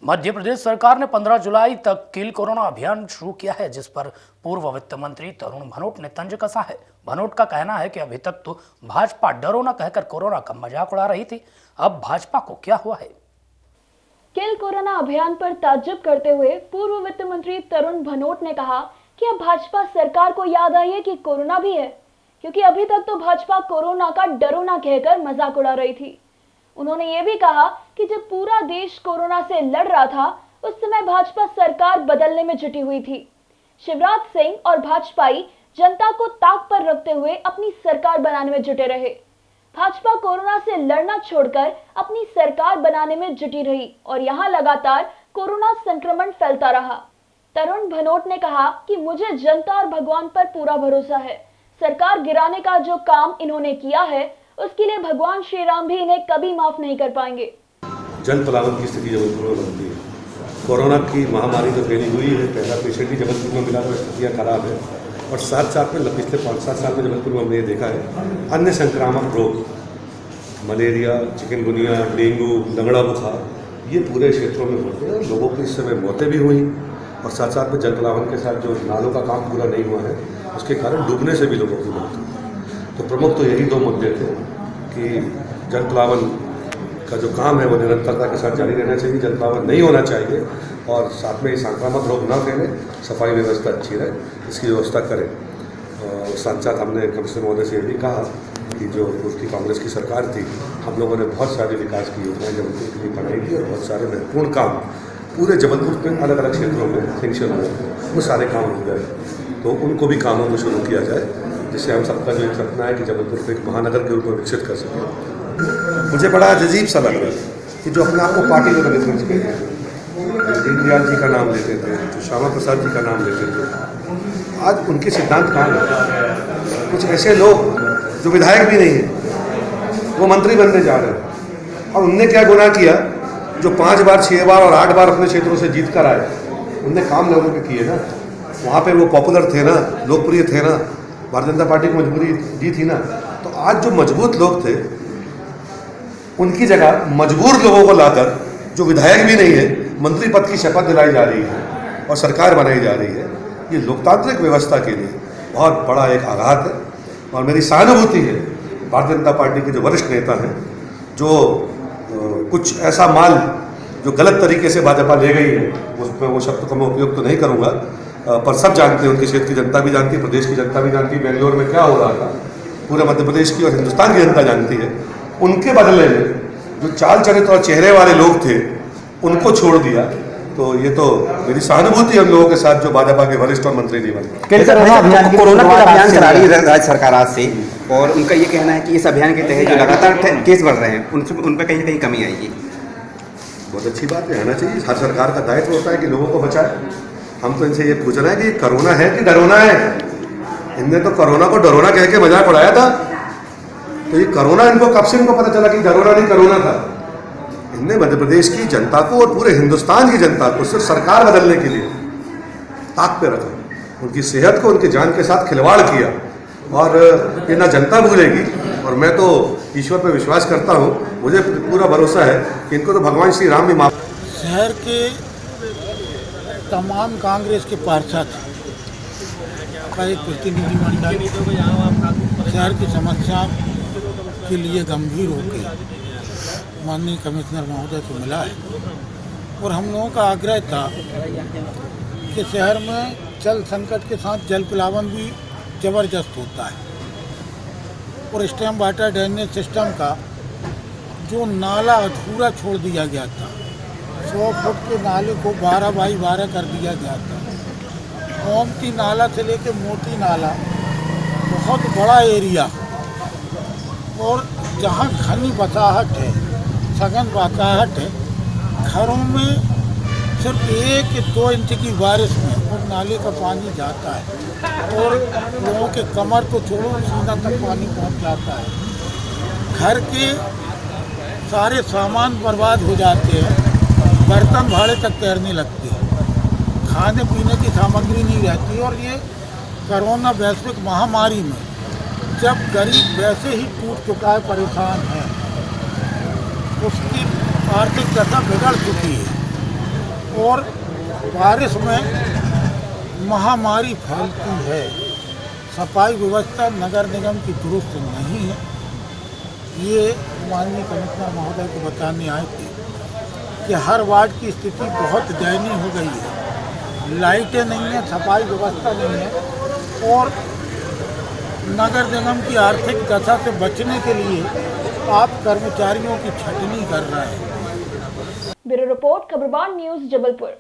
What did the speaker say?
मध्य प्रदेश सरकार ने 15 जुलाई तक किल कोरोना अभियान शुरू किया है, जिस पर पूर्व वित्त मंत्री तरुण भनोट ने तंज कसा है। भनोट का कहना है कि अभी तक तो भाजपा डरो न कहकर कोरोना का मजाक उड़ा रही थी, अब भाजपा को क्या हुआ है। किल कोरोना अभियान पर ताज्जुब करते हुए पूर्व वित्त मंत्री तरुण भनोट ने कहा कि अब भाजपा सरकार को याद आई है कि कोरोना भी है, क्योंकि अभी तक तो भाजपा कोरोना का डरो न कहकर मजाक उड़ा रही थी। उन्होंने ये भी कहा कि जब पूरा देश कोरोना से लड़ रहा था, उस समय भाजपा सरकार बदलने में जुटी हुई थी। शिवराज सिंह और भाजपाई जनता को ताक पर रखते हुए अपनी सरकार बनाने में जुटे रहे। भाजपा कोरोना से लड़ना छोड़कर अपनी सरकार बनाने में जुटी रही और यहाँ लगातार कोरोना संक्रमण फैलता रहा। तरुण भनोट ने कहा कि मुझे जनता और भगवान पर पूरा भरोसा है। सरकार गिराने का जो काम इन्होंने किया है, उसके लिए भगवान श्री राम भी इन्हें कभी माफ नहीं कर पाएंगे। जनपलावन की स्थिति जबलपुर में बनती है। कोरोना की महामारी तो फैली हुई है, पहला पेशेंट ही जबलपुर में मिला तो स्थितियाँ खराब है। और साथ साथ में पिछले 5-7 साल में जबलपुर में हमने ये देखा है, अन्य संक्रामक रोग, मलेरिया, चिकनगुनिया, डेंगू, लंगड़ा बुखार, ये पूरे क्षेत्रों में होते हैं और लोगों की इस समय मौतें भी हुई। और साथ साथ में जनपलावन के साथ जो नालों का काम पूरा नहीं हुआ है, उसके कारण डूबने से भी लोगों की मौत हुई। तो प्रमुख तो यही 2 मुद्दे थे कि जनपलावन का जो काम है वो निरंतरता के साथ जारी रहना चाहिए, जनपलावन नहीं होना चाहिए और साथ में संक्रामक रोग न फैले, सफाई व्यवस्था अच्छी रहे, इसकी व्यवस्था करें। और साथ साथ हमने कमिश्नर महोदय से ये भी कहा कि जो उसकी कांग्रेस की सरकार थी, हम लोगों ने बहुत सारी विकास की योजनाएं जबलपुर के लिए बनाई थी और बहुत सारे महत्वपूर्ण काम पूरे जबलपुर के अलग अलग क्षेत्रों में सेंक्शन हुए, वो सारे काम हो गए। तो उनको भी कामों को शुरू किया जाए, जिससे हम सबका जो एक सपना है कि जबलपुर को एक महानगर के रूप में विकसित कर सकें। मुझे बड़ा अजीब सा लग रहा है कि जो अपने आप को पार्टी में डिफरेंस कहते हैं, दीनदयाल जी का नाम लेते थे, जो श्यामा प्रसाद जी का नाम लेते थे, आज उनके सिद्धांत कहाँ हैं। कुछ ऐसे लोग जो विधायक भी नहीं हैं, वो मंत्री बनने जा रहे हैं और उनने क्या गुनाह किया, जो 5 बार 6 बार और 8 बार अपने क्षेत्रों से जीत कर आए, उनने काम लोगों के किए ना। वहाँ पे वो पॉपुलर थे ना, लोकप्रिय थे ना, भारतीय जनता पार्टी की मजबूरी दी थी ना। तो आज जो मजबूत लोग थे, उनकी जगह मजबूर लोगों को लाकर, जो विधायक भी नहीं है, मंत्री पद की शपथ दिलाई जा रही है और सरकार बनाई जा रही है। ये लोकतांत्रिक व्यवस्था के लिए बहुत बड़ा एक आघात है और मेरी सहानुभूति है भारतीय जनता पार्टी के जो वरिष्ठ नेता हैं, जो कुछ ऐसा माल जो गलत तरीके से भाजपा ले गई है, उसमें वो शब्द को मैं उपयोग तो नहीं करूँगा, पर सब जानते हैं, उनके क्षेत्र की जनता भी जानती है, प्रदेश की जनता भी जानती है, बेंगलोर में क्या हो रहा था, पूरे मध्य प्रदेश की और हिंदुस्तान की जनता जानती है। उनके बदले में जो चाल चरित्र और चेहरे वाले लोग थे, उनको छोड़ दिया। तो ये तो मेरी सहानुभूति है उन लोगों के साथ जो भाजपा के वरिष्ठ और मंत्री जीवन। कोरोना का अभियान चला रही है राज्य सरकार आज से, और उनका ये कहना है कि इस अभियान के तहत जो लगातार केस बढ़ रहे हैं, उन पर कहीं ना कहीं कमी आएगी। बहुत अच्छी बात है, आना चाहिए। हर सरकार का दायित्व होता है कि लोगों को बचाए। हम तो इनसे ये पूछ रहे हैं कि कोरोना है कि डरोना है। इनने तो कोरोना को डरोना कह के मजाक उड़ाया था, तो ये कोरोना इनको कब से इनको पता चला कि डरोना नहीं कोरोना था। इनने मध्य प्रदेश की जनता को और पूरे हिंदुस्तान की जनता को सिर्फ सरकार बदलने के लिए ताक पे रखा, उनकी सेहत को उनकी जान के साथ खिलवाड़ किया और ये ना जनता भूलेगी। और मैं तो ईश्वर पर विश्वास करता हूँ, मुझे पूरा भरोसा है कि इनको तो भगवान श्री राम भी माफ। शहर के तमाम कांग्रेस के पार्षद का एक प्रतिनिधिमंडल शहर की समस्या के लिए गंभीर होकर माननीय कमिश्नर महोदय से मिला है और हम लोगों का आग्रह था कि शहर में जल संकट के साथ जलप्लावन भी ज़बरदस्त होता है और स्टेम वाटर ड्रेनेज सिस्टम का जो नाला अधूरा छोड़ दिया गया था, 100 फुट के नाले को 12 बाई 12 कर दिया गया था। ओमती नाला से लेकर मोती नाला बहुत बड़ा एरिया, और जहाँ घनी बसाहट है, सघन बसाहट है, घरों में सिर्फ 1-2 इंच की बारिश में उस नाले का पानी जाता है और लोगों के कमर तो छोड़ो, सीना तक पानी पहुँच जाता है। घर के सारे सामान बर्बाद हो जाते हैं, बर्तन भाड़े तक तैरने लगते हैं, खाने पीने की सामग्री नहीं रहती। और ये कोरोना वैश्विक महामारी में जब गरीब वैसे ही टूट चुका है, परेशान है, उसकी आर्थिक दशा बिगड़ चुकी है, और बारिश में महामारी फैलती है। सफाई व्यवस्था नगर निगम की दुरुस्त नहीं है। ये माननीय कमिश्नर महोदय को बताने आए थे कि हर वार्ड की स्थिति बहुत दयनीय हो गई है। लाइटें नहीं हैं, सफाई व्यवस्था नहीं है और नगर निगम की आर्थिक दशा से बचने के लिए आप कर्मचारियों की छटनी कर रहे हैं। Bureau report, Khabarban news, Jabalpur.